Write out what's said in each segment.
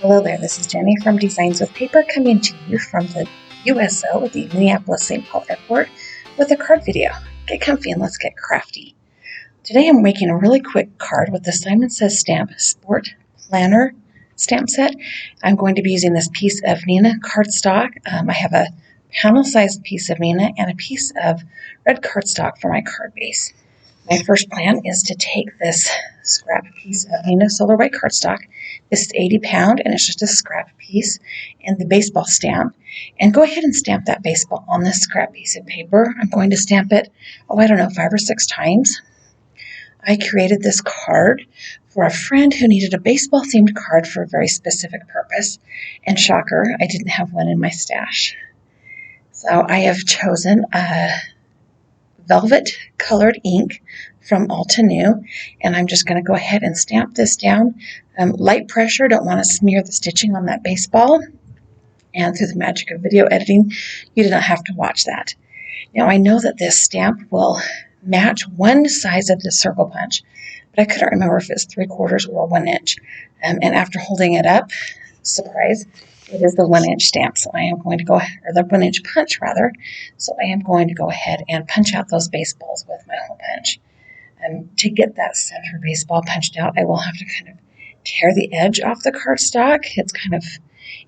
Hello there, this is Jennie from Designs with Paper coming to you from the USO at the Minneapolis St. Airport with a card video. Get comfy and let's get crafty. Today I'm making a really quick card with the Simon Says Stamp Sport Planner stamp set. I'm going to be using this piece of Neenah cardstock. I have a panel-sized piece of Neenah and a piece of red cardstock for my card base. My first plan is to take this scrap piece of Neenah Solar White cardstock. This is 80 pound and it's just a scrap piece and the baseball stamp. And go ahead and stamp that baseball on this scrap piece of paper. I'm going to stamp it, 5 or 6 times. I created this card for a friend who needed a baseball themed card for a very specific purpose. And shocker, I didn't have one in my stash. So I have chosen a velvet colored ink from Alta New, and I'm just going to go ahead and stamp this down. Light pressure, don't want to smear the stitching on that baseball. And through the magic of video editing, you do not have to watch that. Now I know that this stamp will match one size of the circle punch, but I couldn't remember if it's 3/4 or 1 inch. And after holding it up, surprise, it is the 1 inch stamp. So I am going to go ahead, or the 1 inch punch rather. So I am going to go ahead and punch out those baseballs with my hole punch. To get that center baseball punched out, I will have to kind of tear the edge off the cardstock. It's kind of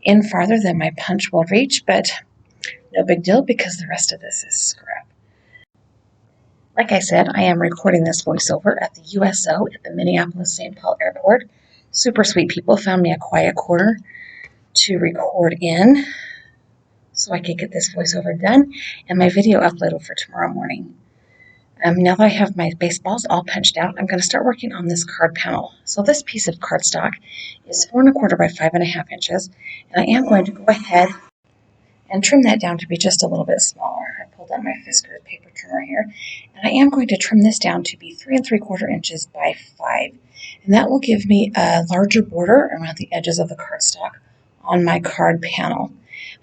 in farther than my punch will reach, but no big deal because the rest of this is scrap. Like I said, I am recording this voiceover at the USO at the Minneapolis St. Airport. Super sweet people found me a quiet corner to record in so I could get this voiceover done and my video uploaded for tomorrow morning. Now that I have my baseballs all punched out, I'm going to start working on this card panel. So this piece of cardstock is 4 1/4 by 5.5 inches, and I am going to go ahead and trim that down to be just a little bit smaller. I pulled out my Fiskars paper trimmer here, and I am going to trim this down to be 3 3/4 inches by 5, and that will give me a larger border around the edges of the cardstock on my card panel.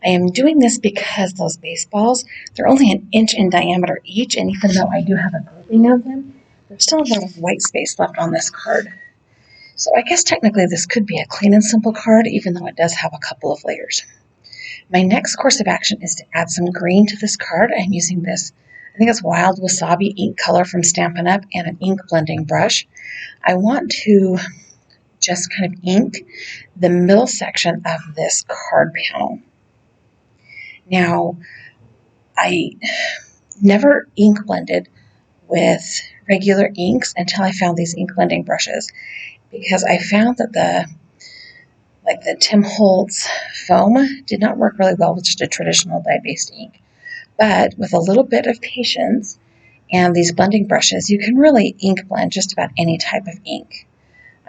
I am doing this because those baseballs, they're only 1 inch in diameter each, and even though I do have a grouping of them, there's still a lot of white space left on this card. So I guess technically this could be a clean and simple card, even though it does have a couple of layers. My next course of action is to add some green to this card. I'm using this, I think it's Wild Wasabi ink color from Stampin' Up! And an ink blending brush. I want to just kind of ink the middle section of this card panel. Now, I never ink blended with regular inks until I found these ink blending brushes, because I found that the Tim Holtz foam did not work really well with just a traditional dye-based ink. But with a little bit of patience and these blending brushes, you can really ink blend just about any type of ink.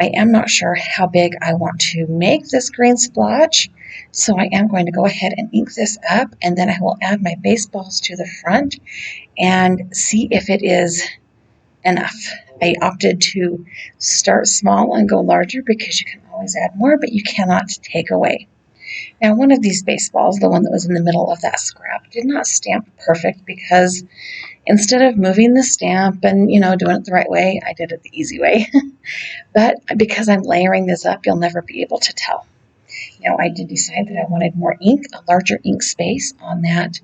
I am not sure how big I want to make this green splotch, so I am going to go ahead and ink this up, and then I will add my baseballs to the front and see if it is enough. I opted to start small and go larger because you can always add more, but you cannot take away. Now, one of these baseballs, the one that was in the middle of that scrap, did not stamp perfect because instead of moving the stamp and, doing it the right way, I did it the easy way. But because I'm layering this up, you'll never be able to tell. Now, I did decide that I wanted more ink, a larger ink space on that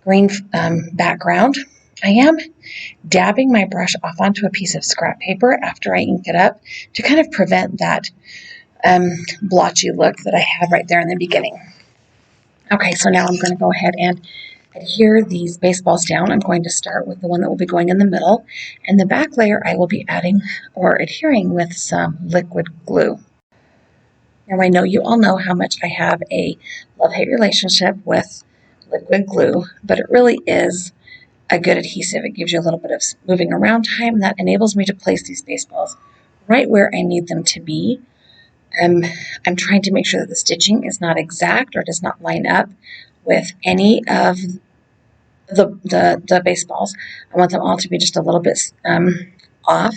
green background. I am dabbing my brush off onto a piece of scrap paper after I ink it up to kind of prevent that blotchy look that I had right there in the beginning. Okay, so now I'm going to go ahead and adhere these baseballs down. I'm going to start with the one that will be going in the middle, and the back layer I will be adding or adhering with some liquid glue. Now, I know you all know how much I have a love-hate relationship with liquid glue, but it really is a good adhesive. It gives you a little bit of moving around time that enables me to place these baseballs right where I need them to be. I'm trying to make sure that the stitching is not exact or does not line up with any of the baseballs. I want them all to be just a little bit off.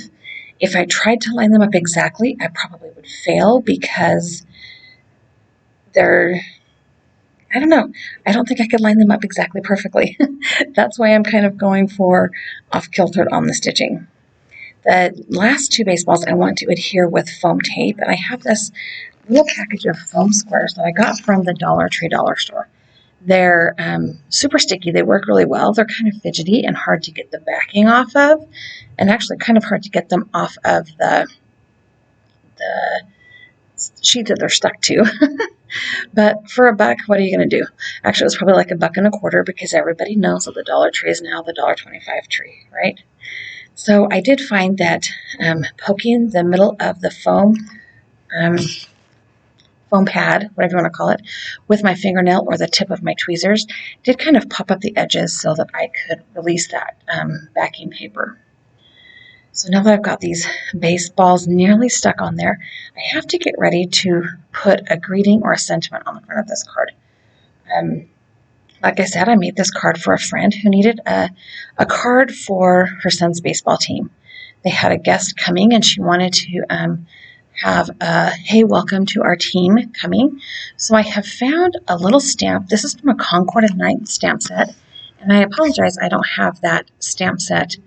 If I tried to line them up exactly, I probably would fail because I don't know. I don't think I could line them up exactly perfectly. That's why I'm kind of going for off-kilter on the stitching. The last 2 baseballs I want to adhere with foam tape, and I have this little package of foam squares that I got from the Dollar Tree dollar store. They're super sticky. They work really well. They're kind of fidgety and hard to get the backing off of, and actually kind of hard to get them off of the sheet that they're stuck to. But for $1, what are you going to do? Actually, it was probably like $1.25 because everybody knows that the Dollar Tree is now the $1.25 tree, right? So I did find that poking the middle of the foam pad, whatever you want to call it, with my fingernail or the tip of my tweezers did kind of pop up the edges so that I could release that backing paper. So now that I've got these baseballs nearly stuck on there, I have to get ready to put a greeting or a sentiment on the front of this card. Like I said, I made this card for a friend who needed a card for her son's baseball team. They had a guest coming and she wanted to have a, hey, welcome to our team coming. So I have found a little stamp. This is from a Concord & Knight stamp set. And I apologize, I don't have that stamp set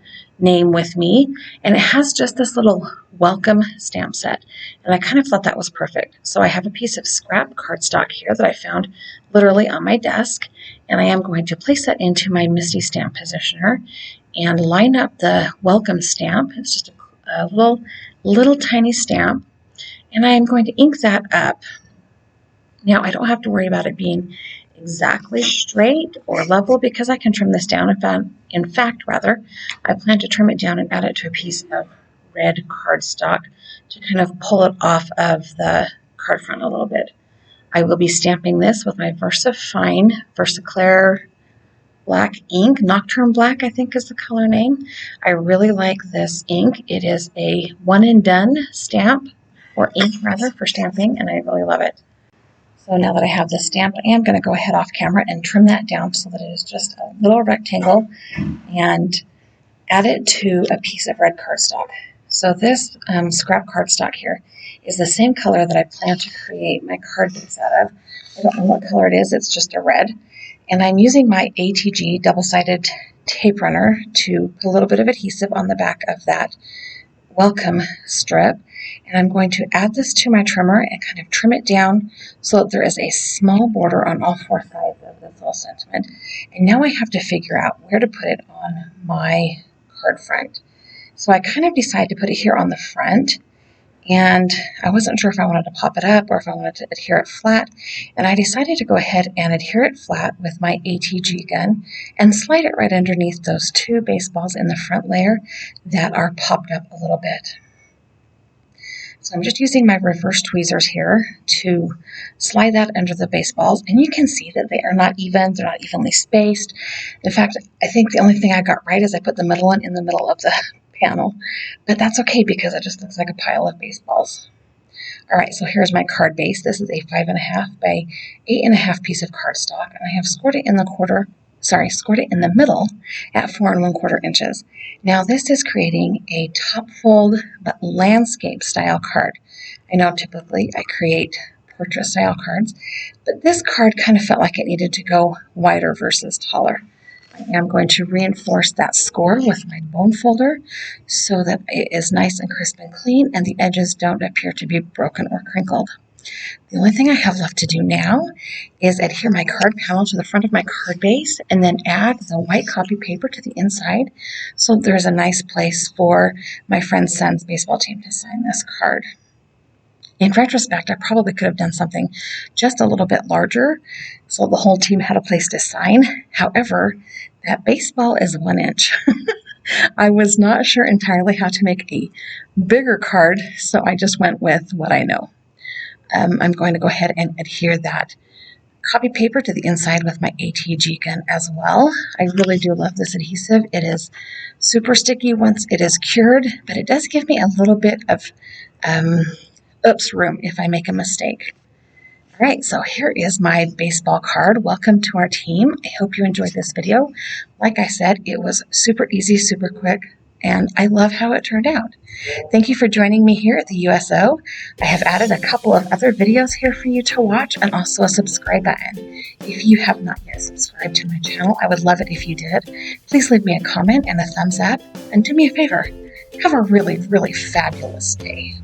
name with me. And it has just this little welcome stamp set. And I kind of thought that was perfect. So I have a piece of scrap cardstock here that I found literally on my desk. And I am going to place that into my Misty stamp positioner and line up the welcome stamp. It's just a little tiny stamp. And I am going to ink that up. Now, I don't have to worry about it being exactly straight or level because I can trim this down. In fact, I plan to trim it down and add it to a piece of red cardstock to kind of pull it off of the card front a little bit. I will be stamping this with my VersaFine Versaclear black ink. Nocturne Black, I think, is the color name. I really like this ink. It is a one and done stamp, or ink rather, for stamping, and I really love it. So now that I have this stamped, I am going to go ahead off camera and trim that down so that it is just a little rectangle and add it to a piece of red cardstock. So this scrap cardstock here is the same color that I plan to create my card base out of. I don't know what color it is, it's just a red. And I'm using my ATG double-sided tape runner to put a little bit of adhesive on the back of that welcome strip. And I'm going to add this to my trimmer and kind of trim it down so that there is a small border on all four sides of this little sentiment. And now I have to figure out where to put it on my card front. So I kind of decided to put it here on the front. And I wasn't sure if I wanted to pop it up or if I wanted to adhere it flat. And I decided to go ahead and adhere it flat with my ATG gun and slide it right underneath those two baseballs in the front layer that are popped up a little bit. So I'm just using my reverse tweezers here to slide that under the baseballs. And you can see that they are not even, they're not evenly spaced. In fact, I think the only thing I got right is I put the middle one in the middle of the panel. But that's okay because it just looks like a pile of baseballs. All right, so here's my card base. This is a 5.5 by 8.5 piece of cardstock. And I have scored it in the middle at 4 1/4 inches. Now this is creating a top fold but landscape style card. I know typically I create portrait style cards, but this card kind of felt like it needed to go wider versus taller. I am going to reinforce that score with my bone folder so that it is nice and crisp and clean and the edges don't appear to be broken or crinkled. The only thing I have left to do now is adhere my card panel to the front of my card base and then add the white copy paper to the inside so there's a nice place for my friend's son's baseball team to sign this card. In retrospect, I probably could have done something just a little bit larger so the whole team had a place to sign. However, that baseball is 1 inch. I was not sure entirely how to make a bigger card, so I just went with what I know. I'm going to go ahead and adhere that copy paper to the inside with my ATG gun as well. I really do love this adhesive. It is super sticky once it is cured, but it does give me a little bit of room if I make a mistake. All right, so here is my baseball card. Welcome to our team. I hope you enjoyed this video. Like I said, it was super easy, super quick, and I love how it turned out. Thank you for joining me here at the USO. I have added a couple of other videos here for you to watch and also a subscribe button. If you have not yet subscribed to my channel, I would love it if you did. Please leave me a comment and a thumbs up, and do me a favor, have a really, really fabulous day.